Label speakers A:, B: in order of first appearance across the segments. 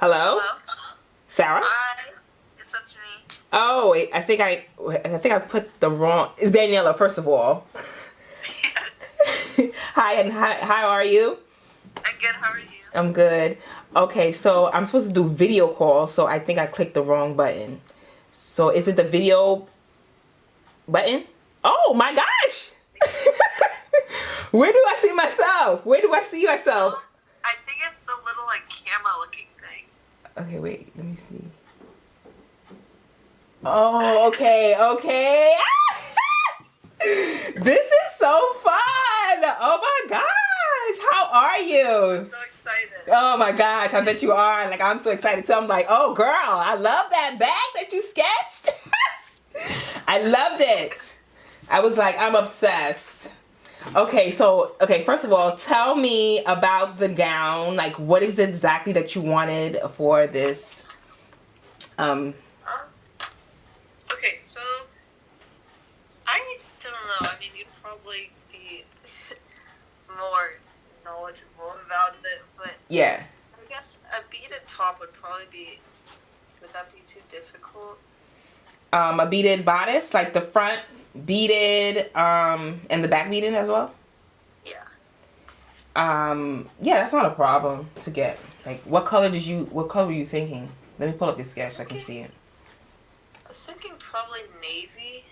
A: Hello?
B: Hello?
A: Sarah?
B: Hi. Yes, that's me.
A: Oh, wait, I think I put the wrong. It's Daniela, first of all.
B: Yes.
A: Hi, and how are you?
B: I'm good. How are you?
A: I'm good. Okay, so I'm supposed to do video call, so I think I clicked the wrong button. So is it the video button? Oh my gosh! Where do I see myself? Where do I see myself?
B: I think it's the little like camera looking thing.
A: Okay, wait, let me see. Oh, okay. This is so fun! Oh my gosh! How are you?
B: I'm so excited.
A: Oh my gosh, I bet you are. Like, I'm so excited too. I'm like, oh girl, I love that bag that you sketched. I loved it. I was like, I'm obsessed. Okay, first of all, tell me about the gown. Like, what is it exactly that you wanted for this?
B: Okay, so I don't know. I mean, you'd probably be more knowledgeable about it, but
A: Yeah.
B: I guess a beaded top would probably be. Would that be too difficult?
A: A beaded bodice, like the front beaded, and the back beaded as well.
B: Yeah.
A: Yeah, that's not a problem to get. Like, what color were you thinking? Let me pull up your sketch so I can see it.
B: I was thinking probably navy,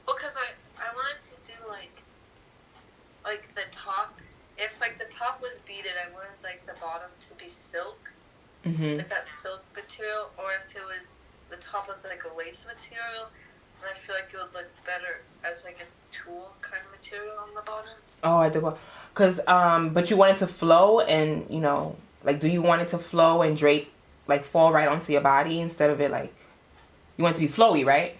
B: because I wanted to do like the top. If like the top was beaded, I wanted like the bottom to be silk, like that silk material, or if it was the top was like a lace material, and I feel like it would look better as like a tulle kind of material on the bottom.
A: Oh, I did. Cause but you want it to flow, and you know, like, do you want it to flow and drape, like fall right onto your body instead of it like, you want it to be flowy, right?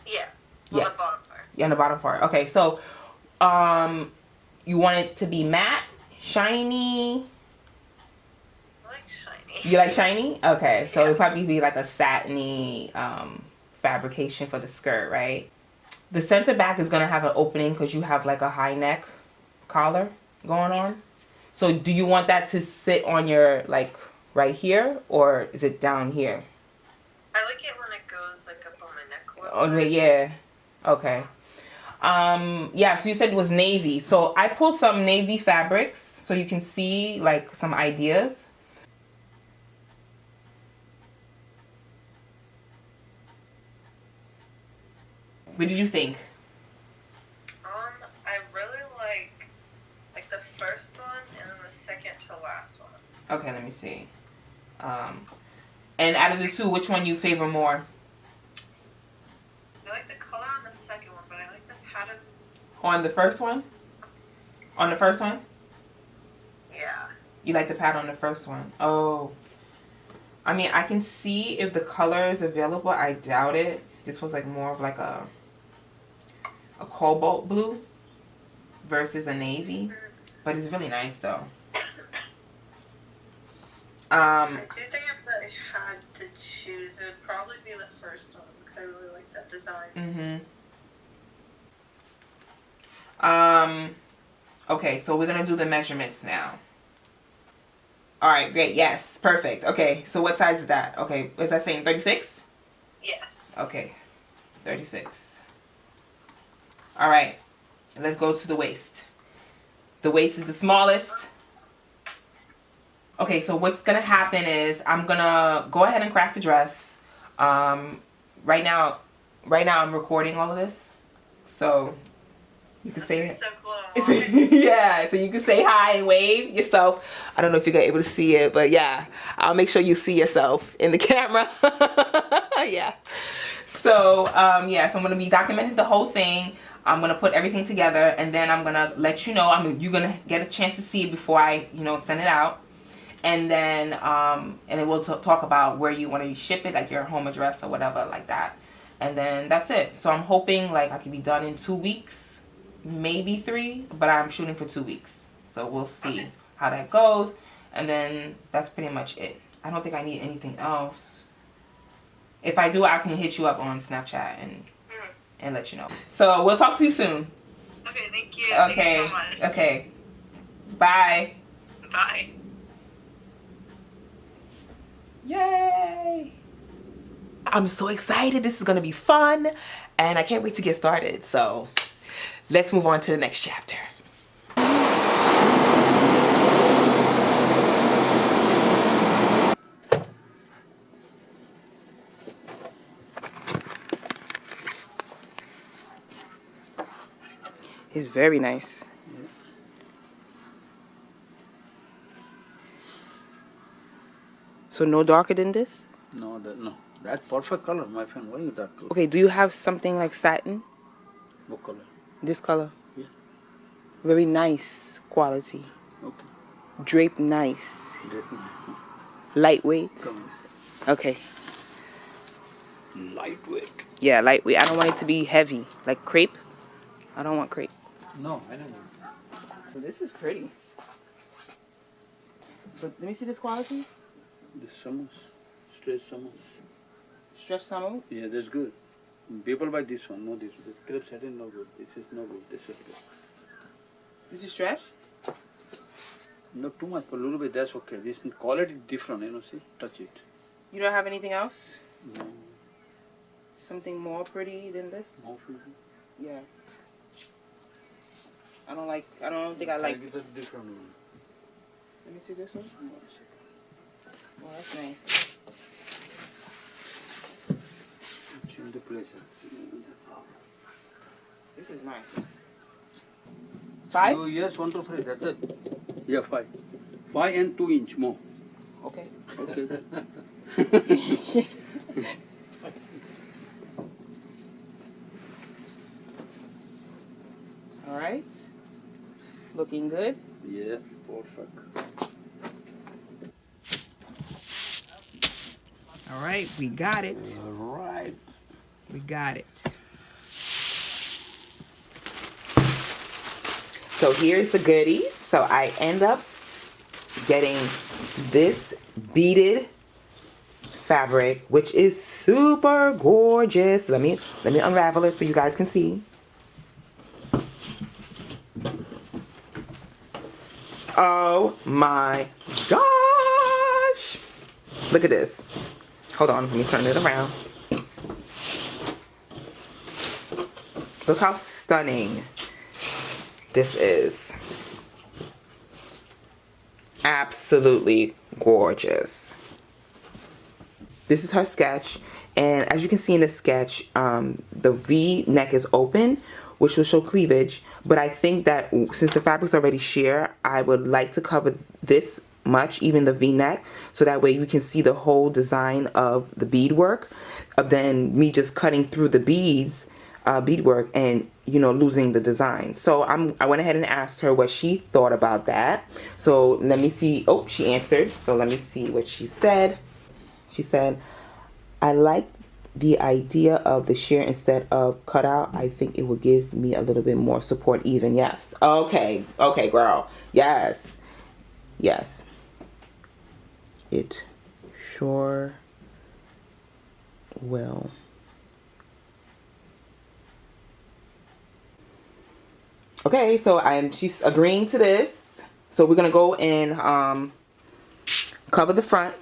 B: Yeah.
A: Yeah.
B: On the bottom part.
A: Yeah, on the bottom part. Okay, so, you want it to be matte, shiny.
B: I like shiny.
A: You like shiny? Okay, so
B: Yeah.
A: it'll probably be like a satiny fabrication for the skirt, right? The center back is gonna have an opening because you have like a high neck collar going on.
B: Yes.
A: So do you want that to sit on your, like, right here, or is it down here?
B: I like it when it goes like up on my neck.
A: Oh, yeah. Okay. Yeah, so you said it was navy. So I pulled some navy fabrics so you can see, like, some ideas. What did you think?
B: I really like the first one and then the second to last one.
A: Okay, let me see. And out of the two, which one you favor more?
B: I like the color on the second one, but I like the pattern.
A: On the first one? On the first one?
B: Yeah.
A: You like the pattern on the first one? Oh. I mean, I can see if the color is available. I doubt it. This was like more of like a cobalt blue versus a navy. But it's really nice though.
B: I do think if I had to choose, it would probably be the first one because I really like that design.
A: Okay, so we're gonna do the measurements now. Alright, great. Yes, perfect. Okay, so what size is that? Okay, is that saying 36?
B: Yes.
A: Okay, 36. Alright, let's go to the waist. The waist is the smallest. Okay, so what's gonna happen is I'm gonna go ahead and craft the dress. Right now I'm recording all of this, so you can say it.
B: So cool.
A: Yeah, so you can say hi and wave yourself. I don't know if you're able to see it, but yeah, I'll make sure you see yourself in the camera. Yeah. So yeah, so I'm gonna be documenting the whole thing. I'm gonna put everything together, and then I'm gonna let you know. You're gonna get a chance to see it before I, send it out. And then we'll talk about where you want to ship it, like your home address or whatever like that. And then that's it. So I'm hoping like I can be done in 2 weeks, maybe 3, but I'm shooting for 2 weeks. So we'll see how that goes. And then that's pretty much it. I don't think I need anything else. If I do, I can hit you up on Snapchat and let you know. So we'll talk to you soon.
B: Okay, thank you.
A: Okay.
B: Thank you so much.
A: Okay. Bye.
B: Bye.
A: Yay! I'm so excited. This is gonna be fun and I can't wait to get started. So let's move on to the next chapter. It's very nice. So no darker than this?
C: No, that's perfect color, my friend. Why you that color?
A: Okay, do you have something like satin?
C: What color?
A: This color?
C: Yeah.
A: Very nice quality.
C: Okay.
A: Draped nice.
C: Great.
A: Lightweight.
C: Come
A: Okay.
C: on. Lightweight.
A: Yeah, lightweight. I don't want it to be heavy. Like crepe. I don't want crepe.
C: No, I don't know.
A: So this is pretty. So let me see this quality.
C: This summers. Straight summers.
A: Stretch some.
C: Yeah, that's good. People buy this one, no this. This crepe satin no good. This is no good. This is good.
A: This is stretch?
C: Not too much, but a little bit, that's okay. This quality different, you know, see? Touch it.
A: You don't have anything else?
C: No.
A: Something more pretty than this?
C: No feeling.
A: Yeah. I don't think I like.
C: That's different one.
A: Let me see this one.
C: 1 second.
A: Oh, that's nice.
C: Change the place.
A: This is nice. 5?
C: Oh, yes, 1 to 3, that's it. Yeah, 5. 5 and 2 inch more.
A: Okay.
C: Okay.
A: All right. Looking good.
C: Yeah, perfect.
A: All right, we got it.
C: All right.
A: We got it. So here's the goodies. So I end up getting this beaded fabric, which is super gorgeous. Let me unravel it so you guys can see. Oh my gosh. Look at this. Hold on, let me turn it around. Look how stunning this is. Absolutely gorgeous. This is her sketch, and as you can see in the sketch, the V neck is open, which will show cleavage, but I think that since the fabric's already sheer, I would like to cover this much, even the V-neck, so that way you can see the whole design of the beadwork, than me just cutting through the beads, beadwork, and losing the design. So I went ahead and asked her what she thought about that. So let me see. Oh, she answered. So let me see what she said. She said, I like the idea of the sheer instead of cutout. I think it will give me a little bit more support even. Yes. Okay, girl. Yes. Yes. It sure will. Okay, so she's agreeing to this. So we're gonna go and cover the front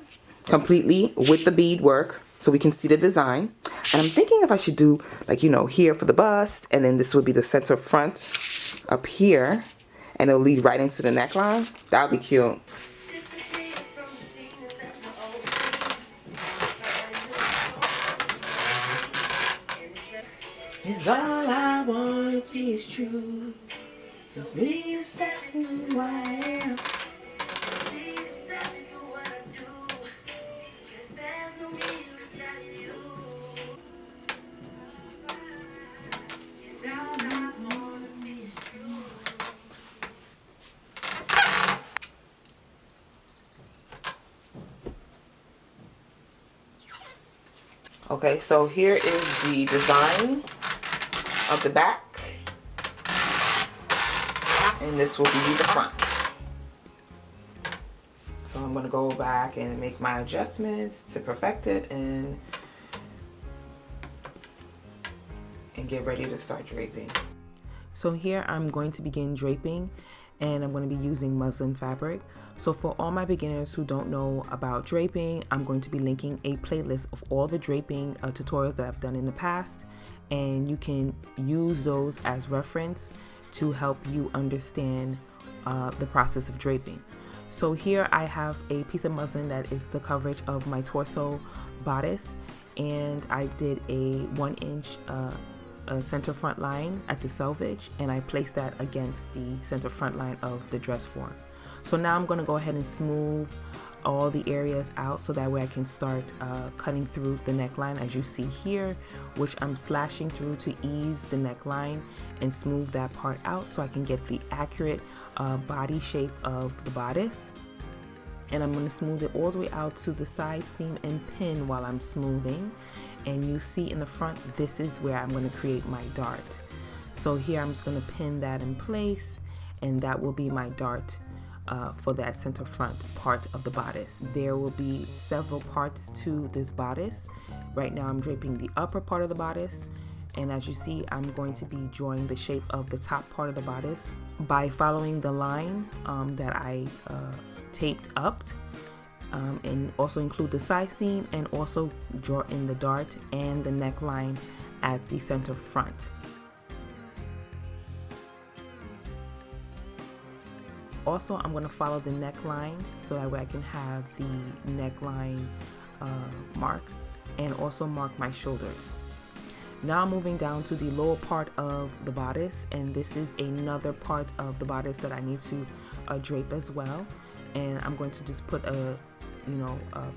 A: completely with the beadwork so we can see the design. And I'm thinking if I should do like here for the bust, and then this would be the center front up here, and it'll lead right into the neckline. That would be cute. It's all I want is true. So please accept who I am. Please accept me for what I do. 'Cause there's no me without you. And all I want is true. Okay, so here is the design of the back, and this will be the front. So I'm going to go back and make my adjustments to perfect it and get ready to start draping. So here I'm going to begin draping, and I'm going to be using muslin fabric. So for all my beginners who don't know about draping, I'm going to be linking a playlist of all the draping tutorials that I've done in the past, and you can use those as reference to help you understand the process of draping. So here I have a piece of muslin that is the coverage of my torso bodice, and I did a 1-inch center front line at the selvage, and I placed that against the center front line of the dress form. So now I'm going to go ahead and smooth all the areas out so that way I can start cutting through the neckline, as you see here, which I'm slashing through to ease the neckline and smooth that part out so I can get the accurate body shape of the bodice. And I'm going to smooth it all the way out to the side seam and pin while I'm smoothing. And you see in the front, this is where I'm going to create my dart. So here I'm just going to pin that in place, and that will be my dart for that center front part of the bodice. There will be several parts to this bodice. Right now I'm draping the upper part of the bodice, and as you see, I'm going to be drawing the shape of the top part of the bodice by following the line that I taped up, and also include the side seam, and also draw in the dart and the neckline at the center front. Also, I'm going to follow the neckline so that way I can have the neckline mark, and also mark my shoulders. Now I'm moving down to the lower part of the bodice, and this is another part of the bodice that I need to drape as well. And I'm going to just put a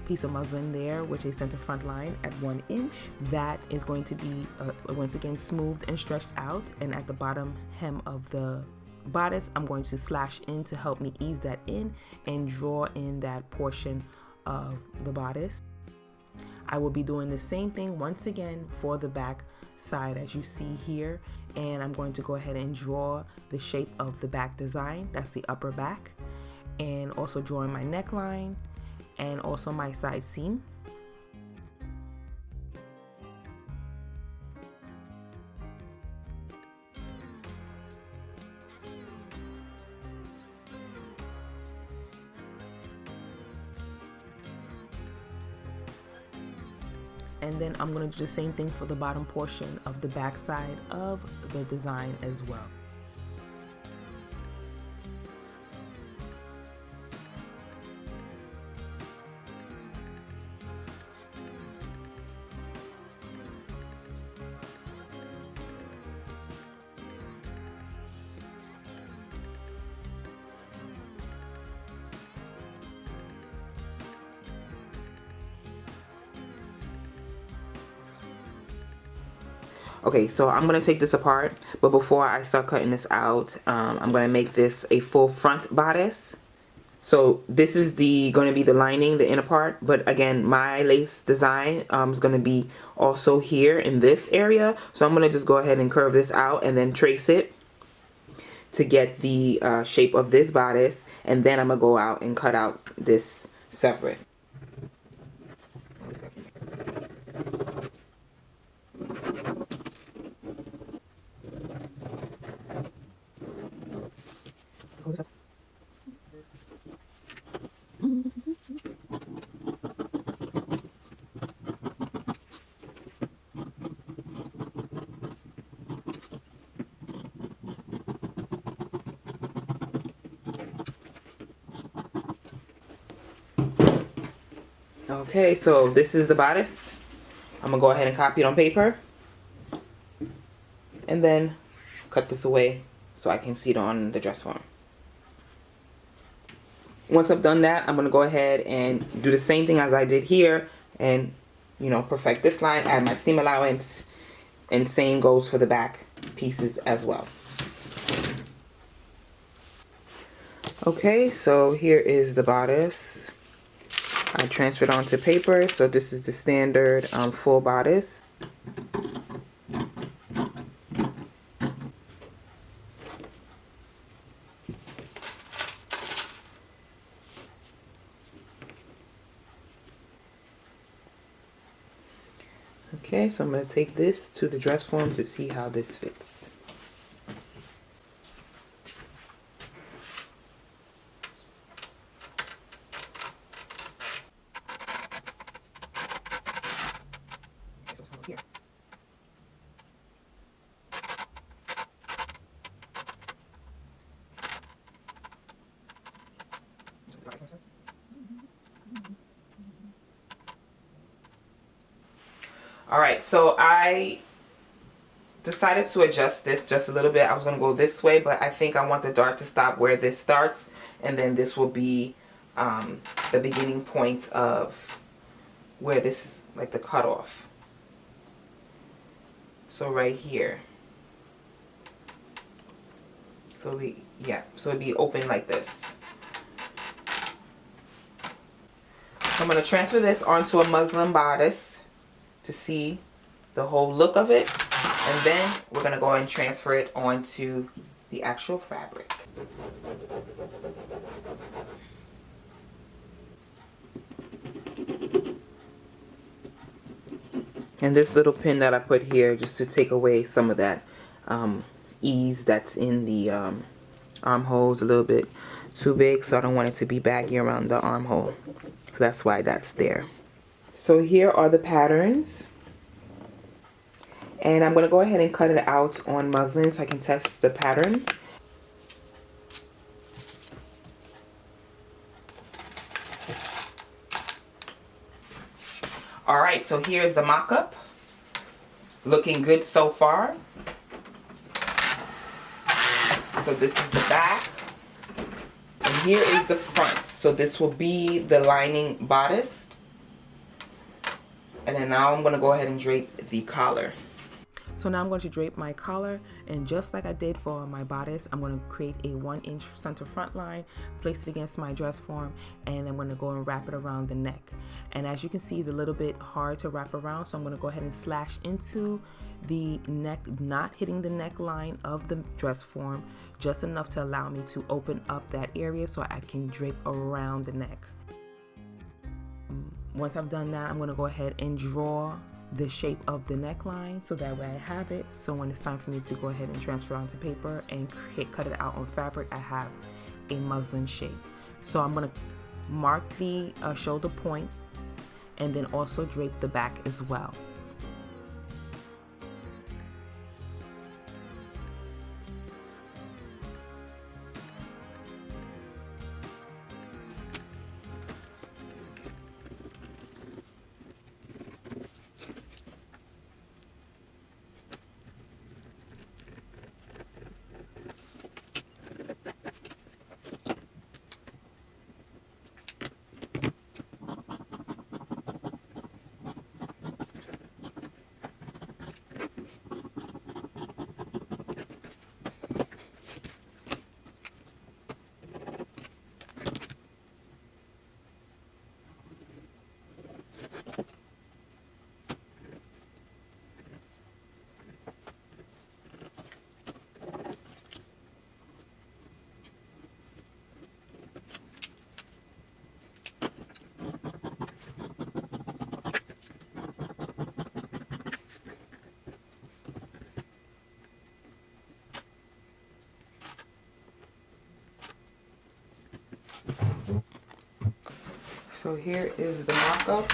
A: piece of muslin there with a center front line at 1 inch. That is going to be once again smoothed and stretched out, and at the bottom hem of the bodice I'm going to slash in to help me ease that in and draw in that portion of the bodice. I will be doing the same thing once again for the back side, as you see here, and I'm going to go ahead and draw the shape of the back design. That's the upper back, and also drawing my neckline and also my side seam. And then I'm going to do the same thing for the bottom portion of the back side of the design as well. Okay, so I'm going to take this apart, but before I start cutting this out, I'm going to make this a full front bodice. So this is going to be the lining, the inner part, but again, my lace design is going to be also here in this area. So I'm going to just go ahead and curve this out and then trace it to get the shape of this bodice, and then I'm going to go out and cut out this separate. Okay, so this is the bodice. I'm gonna go ahead and copy it on paper and then cut this away so I can see it on the dress form. Once I've done that, I'm gonna go ahead and do the same thing as I did here and perfect this line, add my seam allowance, and same goes for the back pieces as well. Okay, so here is the bodice. I transferred onto paper, so this is the standard full bodice. Okay, so I'm going to take this to the dress form to see how this fits. All right, so I decided to adjust this just a little bit. I was going to go this way, but I think I want the dart to stop where this starts, and then this will be the beginning point of where this is like the cutoff. So right here. So it'd be open like this. So I'm going to transfer this onto a muslin bodice to see the whole look of it, and then we're going to go ahead and transfer it onto the actual fabric. And this little pin that I put here just to take away some of that ease that's in the armholes, a little bit too big, so I don't want it to be baggy around the armhole. So that's why that's there. So here are the patterns. And I'm going to go ahead and cut it out on muslin so I can test the patterns. Alright, so here's the mock-up. Looking good so far. So this is the back. And here is the front. So this will be the lining bodice. And then now I'm going to go ahead and drape the collar. So now I'm going to drape my collar, and just like I did for my bodice, I'm going to create a 1-inch center front line, place it against my dress form, and then I'm going to go and wrap it around the neck. And as you can see, it's a little bit hard to wrap around, so I'm going to go ahead and slash into the neck, not hitting the neckline of the dress form, just enough to allow me to open up that area so I can drape around the neck. Once I've done that, I'm going to go ahead and draw the shape of the neckline so that way I have it. So when it's time for me to go ahead and transfer it onto paper and cut it out on fabric, I have a muslin shape. So I'm going to mark the shoulder point and then also drape the back as well. So here is the mock-up.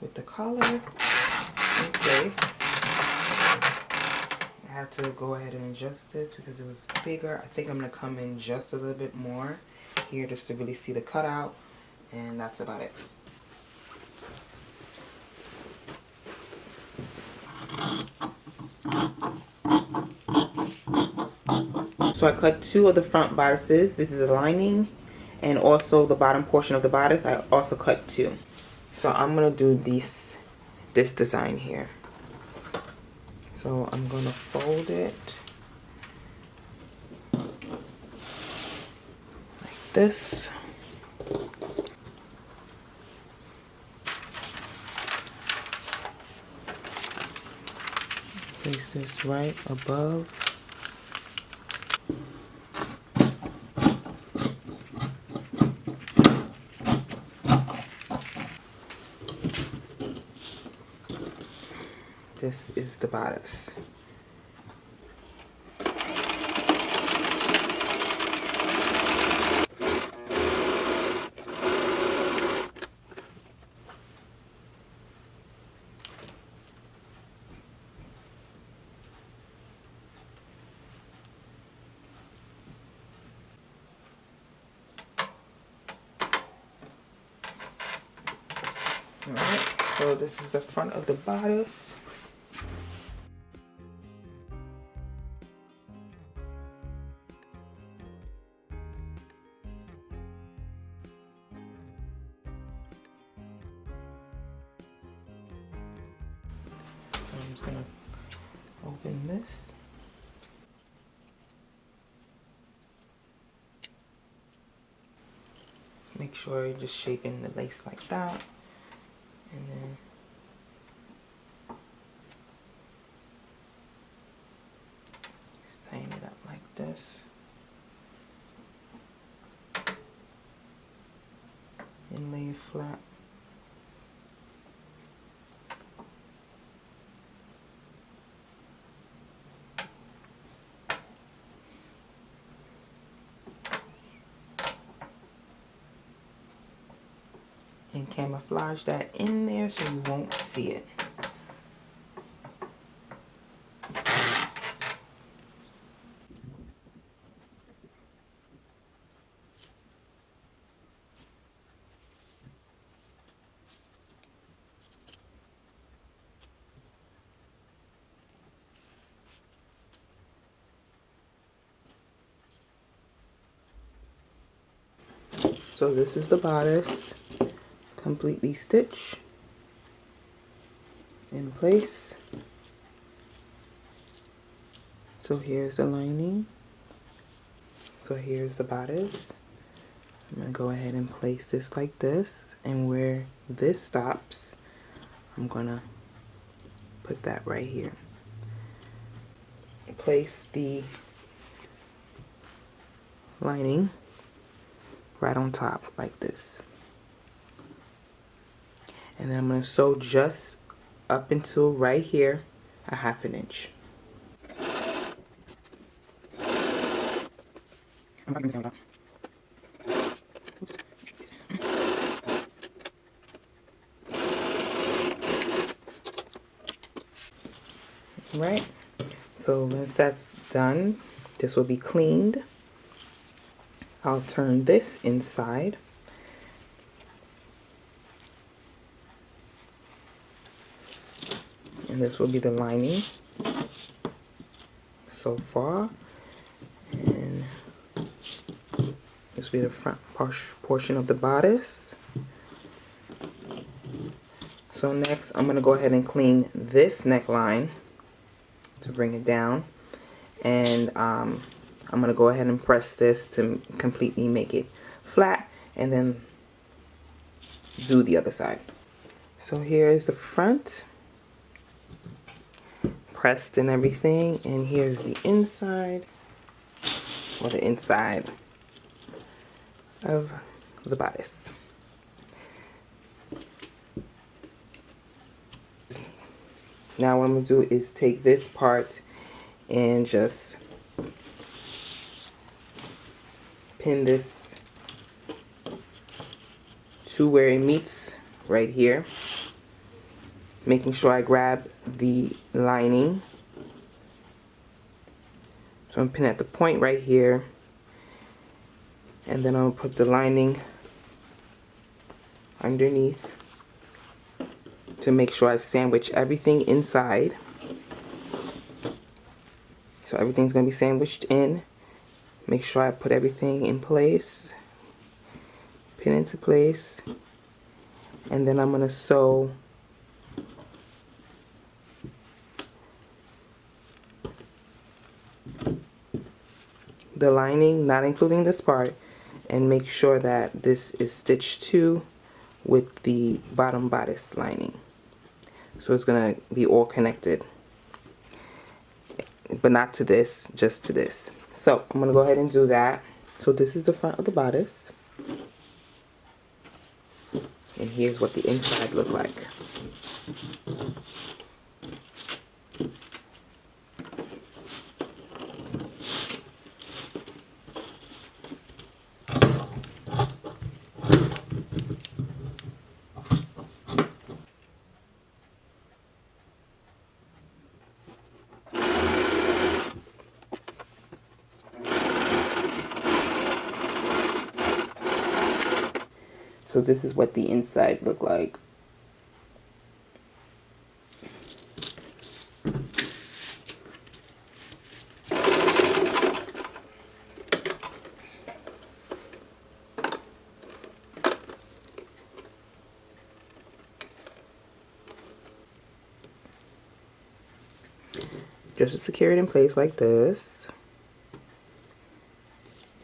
A: With the collar in place. I had to go ahead and adjust this because it was bigger. I think I'm going to come in just a little bit more here just to really see the cutout, and that's about it. So I cut 2 of the front bodices. This is the lining and also the bottom portion of the bodice. I also cut 2. So I'm going to do this design here. So I'm going to fold it like this. Place this right above. This is the bodice. Alright, so this is the front of the bodice. So I'm just gonna open this. Make sure you're just shaping the lace like that, and then just tying it up like this. And lay it flat. And camouflage that in there so you won't see it. So this is the bodice, completely stitched in place. So here's the lining. So here's the bodice. I'm gonna go ahead and place this like this, and where this stops, I'm gonna put that right here. Place the lining right on top like this. And then I'm going to sew just up until right here, a 1/2 inch. Right, so once that's done, this will be cleaned. I'll turn this inside. And this will be the lining so far. And this will be the front portion of the bodice. So next, I'm going to go ahead and clean this neckline to bring it down. And I'm going to go ahead and press this to completely make it flat, and then do the other side. So here is the front, pressed and everything, and here's the inside, or the inside of the bodice. Now what I'm going to do is take this part and just pin this to where it meets right here, making sure I grab the lining. So I'm pinning at the point right here, and then I'll put the lining underneath to make sure I sandwich everything inside. So everything's going to be sandwiched in. Make sure I put everything in place, pin into place, and then I'm going to sew the lining, not including this part, and make sure that this is stitched to with the bottom bodice lining. So it's going to be all connected, but not to this, just to this. So I'm going to go ahead and do that. So this is the front of the bodice, and here's what the inside look like. So this is what the inside look like. just to secure it in place like this.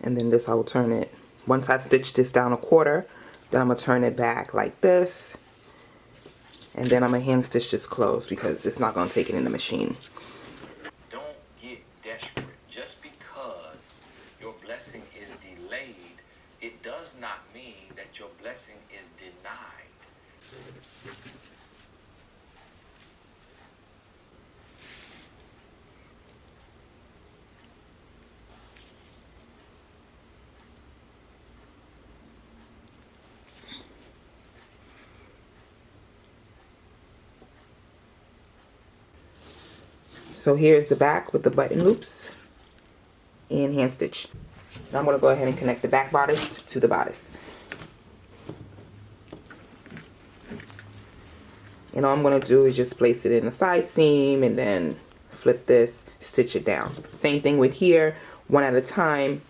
A: And then this I will turn it, once I stitch this down a quarter, then I'm going to turn it back like this. And then I'm going to hand stitch this closed because it's not going to take it in the machine.
D: Don't get desperate. Just because your blessing is delayed, it does not mean that your blessing is denied.
A: So here's the back with the button loops and hand stitch. Now I'm going to go ahead and connect the back bodice to the bodice. And all I'm going to do is just place it in the side seam and then flip this, stitch it down. Same thing with here, one at a time.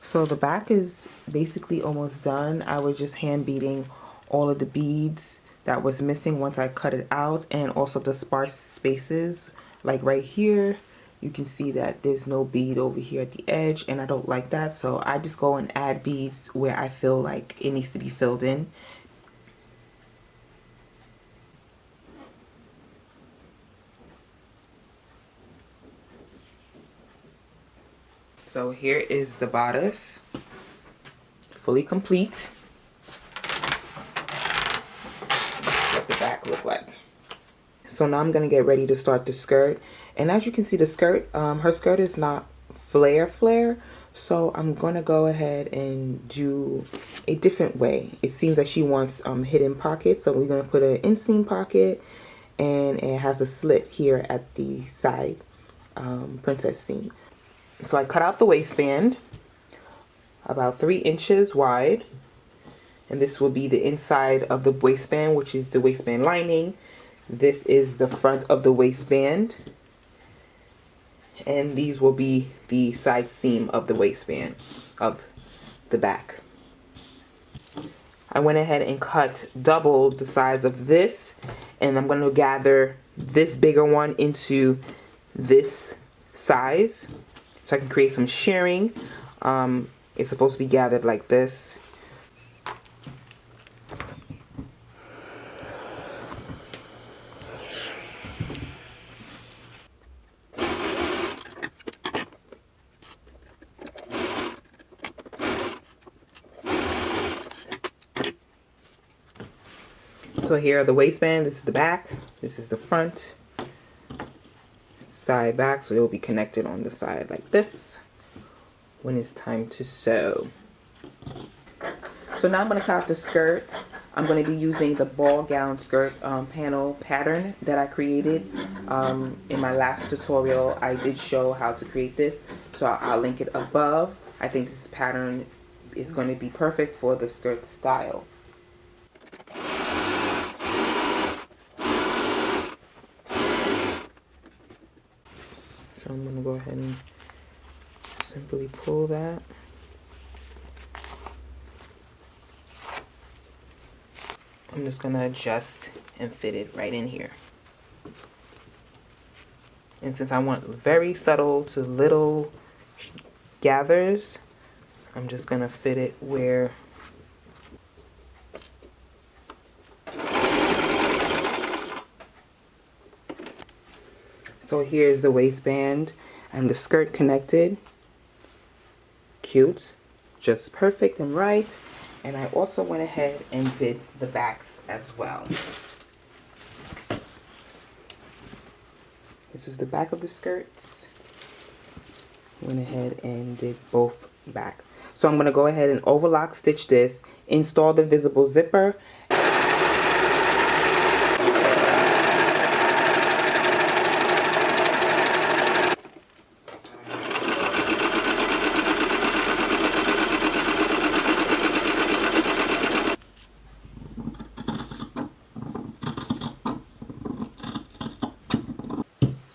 A: So the back is basically almost done. I was just hand beading all of the beads that was missing once I cut it out, and also the sparse spaces, like right here. You can see that there's no bead over here at the edge, and I don't like that, so I just go and add beads where I feel like it needs to be filled in. So here is the bodice, fully complete. What the back look like. So now I'm gonna get ready to start the skirt, and as you can see, the skirt, her skirt is not flare, so I'm gonna go ahead and do a different way. It seems like she wants hidden pockets, so we're gonna put an inseam pocket, and it has a slit here at the side, princess seam. So I cut out the waistband about 3 inches wide, and this will be the inside of the waistband, which is the waistband lining. This is the front of the waistband, and these will be the side seam of the waistband of the back. I went ahead and cut double the size of this, and I'm going to gather this bigger one into this size so I can create some shirring. It's supposed to be gathered like this. So here are the waistband. This is the back. This is the front. Side back, so it will be connected on the side like this when it's time to sew. So now I'm going to cut out the skirt. I'm going to be using the ball gown skirt panel pattern that I created in my last tutorial. I did show how to create this, so I'll link it above. I think this pattern is going to be perfect for the skirt style. So I'm going to go ahead and simply pull that. I'm just going to adjust and fit it right in here. And since I want very subtle to little gathers, I'm just going to fit it where so here's the waistband and the skirt connected. Cute, just perfect and right. And I also went ahead and did the backs as well. This is the back of the skirts. Went ahead and did both back. So I'm going to go ahead and overlock stitch this, install the visible zipper.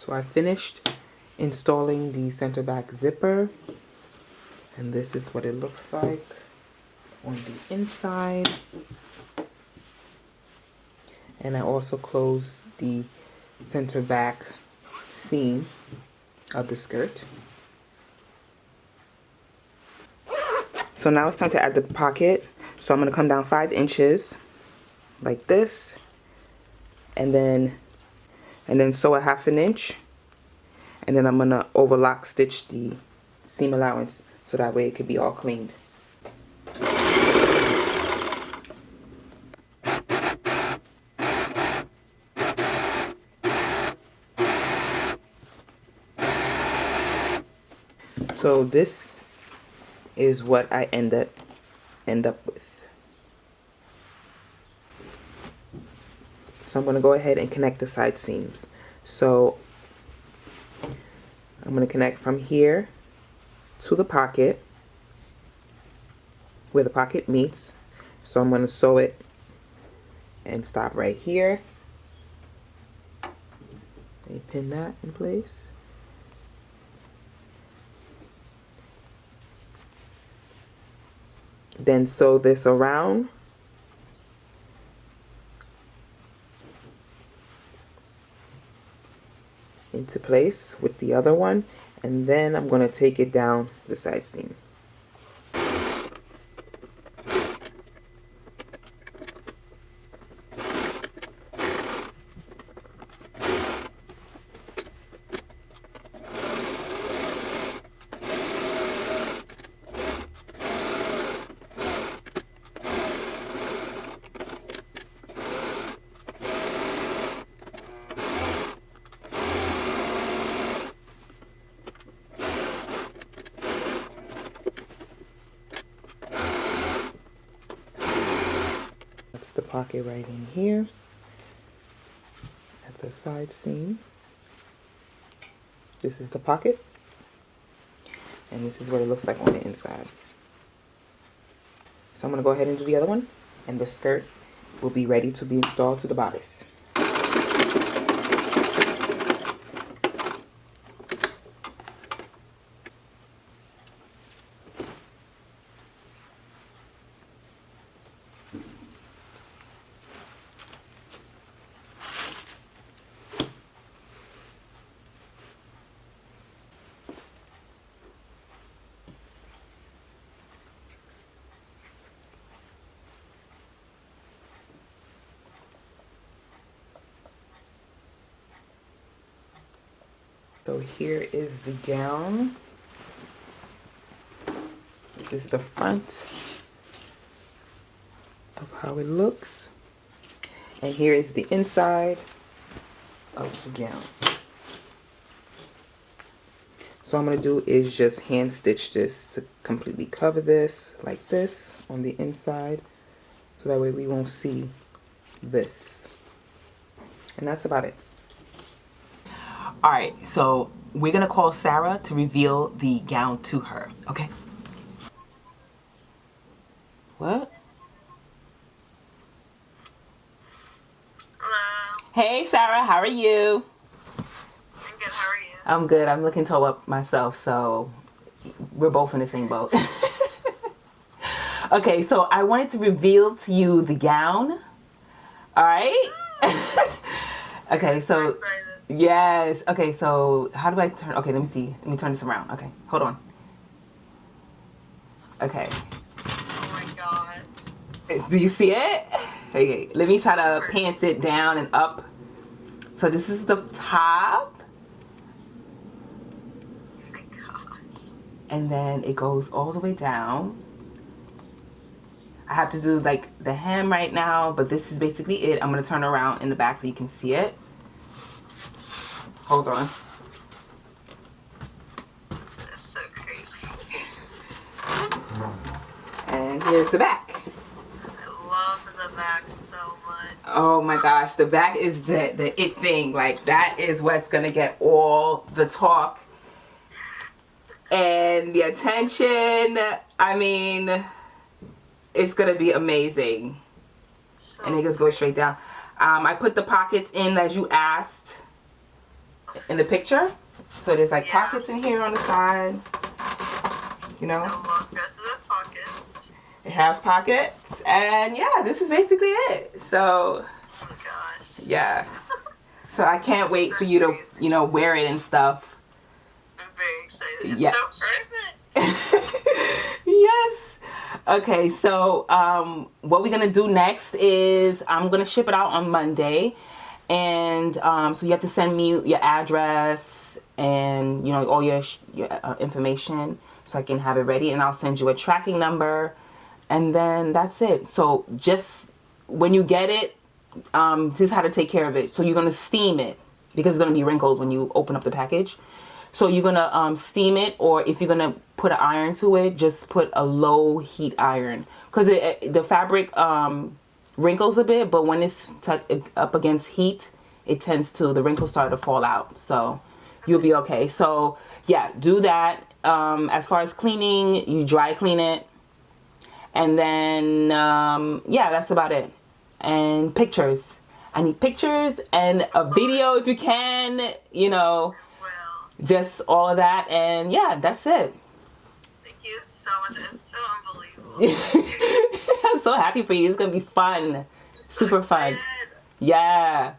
A: So I finished installing the center back zipper, and this is what it looks like on the inside. And I also closed the center back seam of the skirt. So now it's time to add the pocket. So I'm going to come down 5 inches like this, and then sew a 1/2 inch, and then I'm going to overlock stitch the seam allowance so that way it could be all cleaned. So this is what I end up with. So I'm going to go ahead and connect the side seams. So I'm going to connect from here to the pocket where the pocket meets. So I'm going to sew it and stop right here. Let me pin that in place. Then sew this around. Into place with the other one, and then I'm going to take it down the side seam. That's the pocket right in here at the side seam. This is the pocket, and this is what it looks like on the inside. So I'm going to go ahead and do the other one, and the skirt will be ready to be installed to the bodice. So here is the gown. This is the front of how it looks. And here is the inside of the gown. So what I'm going to do is just hand stitch this to completely cover this like this on the inside. So that way we won't see this. And that's about it. All right, so we're going to call Sarah to reveal the gown to her, okay? What?
B: Hello.
A: Hey, Sarah, how are you?
B: I'm good. How are you?
A: I'm good. I'm looking Tobe up myself, so we're both in the same boat. Okay, so I wanted to reveal to you the gown. All right? Okay, so...
B: I'm excited.
A: Yes. Okay, so how do I turn? Okay, let me see. Let me turn this around. Okay, hold on. Okay.
B: Oh my god.
A: Do you see it? Okay, let me try to pants it down and up. So this is the top.
B: Oh my gosh.
A: And then it goes all the way down. I have to do like the hem right now, but this is basically it. I'm going to turn around in the back so you can see it. Hold on.
B: That's so crazy.
A: And here's the back.
B: I love the back so much.
A: Oh my gosh, the back is the it thing. Like, that is what's gonna get all the talk and the attention. I mean, it's gonna be amazing.
B: So
A: And it just goes straight down. I put the pockets in as you asked. in the picture. So there's like
B: Yeah.
A: pockets in here on the side. You know,
B: And look, there's the pockets.
A: it has pockets, and yeah, this is basically it. So
B: Oh my gosh.
A: yeah, so I can't wait for you to, you know, wear it and stuff.
B: I'm very excited. It's
A: Yeah.
B: so perfect.
A: Yes. Okay, so what we're gonna do next is I'm gonna ship it out on Monday, and so you have to send me your address and, you know, all your information so I can have it ready, and I'll send you a tracking number, and then that's it. So just when you get it, this is how to take care of it. So you're gonna steam it because it's gonna be wrinkled when you open up the package. So you're gonna steam it, or if you're gonna put an iron to it, just put a low heat iron, because the fabric wrinkles a bit, but when it's up against heat, the wrinkles start to fall out. So you'll be okay. So yeah, do that. As far as cleaning, you dry clean it, and then yeah, that's about it. And pictures. I need pictures and a video if you can, you know. Just all of that, and yeah, that's it.
B: Thank you so much. It's so unbelievable.
A: I'm so happy for you. It's gonna be fun. Super fun.
B: Excited.
A: Yeah.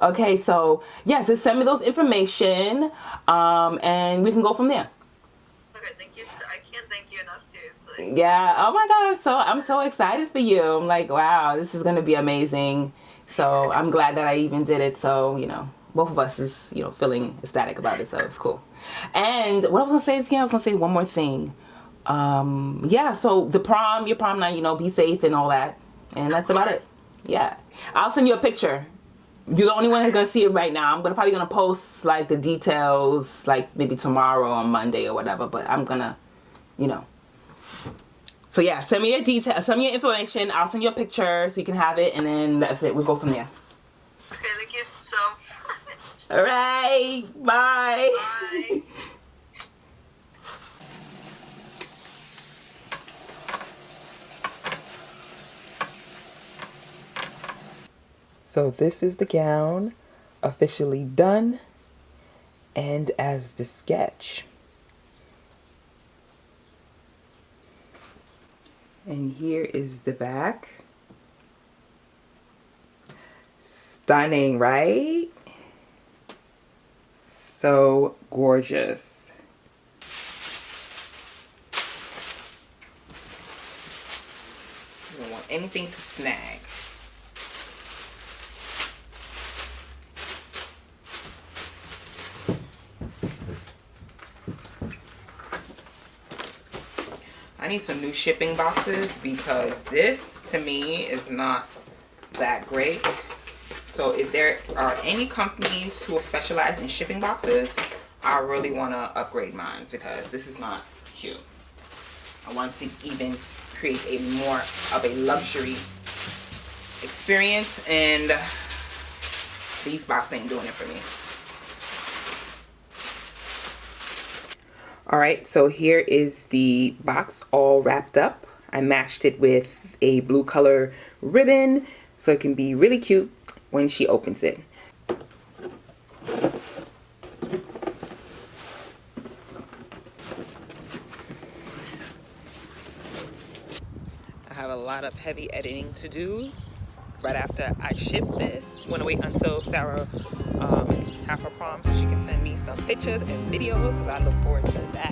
A: Okay, so yeah, just send me those information, and we can go from there.
B: Okay, thank you. I can't thank you enough, seriously.
A: Yeah. Oh my God, I'm so excited for you. I'm like, wow, this is gonna be amazing. So I'm glad that I even did it. So, you know, both of us is, you know, feeling ecstatic about it, so it's cool. And what I was gonna say again, I was gonna say one more thing. Yeah, so your prom night, you know, be safe and all that, and that's about it. Yeah, I'll send you a picture. You're the only one who's gonna see it right now. I'm probably gonna post like the details, like maybe tomorrow or Monday or whatever. But I'm gonna, you know. So yeah, send me your details, send me your information. I'll send you a picture so you can have it, and then that's it. We'll go from there.
B: Okay, thank you so much.
A: All right, bye.
B: Bye.
A: So this is the gown, officially done, and as the sketch. And here is the back. Stunning, right? So gorgeous. You don't want anything to snag. I need some new shipping boxes because this to me is not that great. So if there are any companies who specialize in shipping boxes, I really want to upgrade mine because this is not cute. I want to even create a more of a luxury experience, and these boxes ain't doing it for me. Alright, so here is the box all wrapped up. I matched it with a blue color ribbon so it can be really cute when she opens it. I have a lot of heavy editing to do right after I ship this. I'm gonna wait until Sarah have her prom so she can send me some pictures and video because I look forward to that.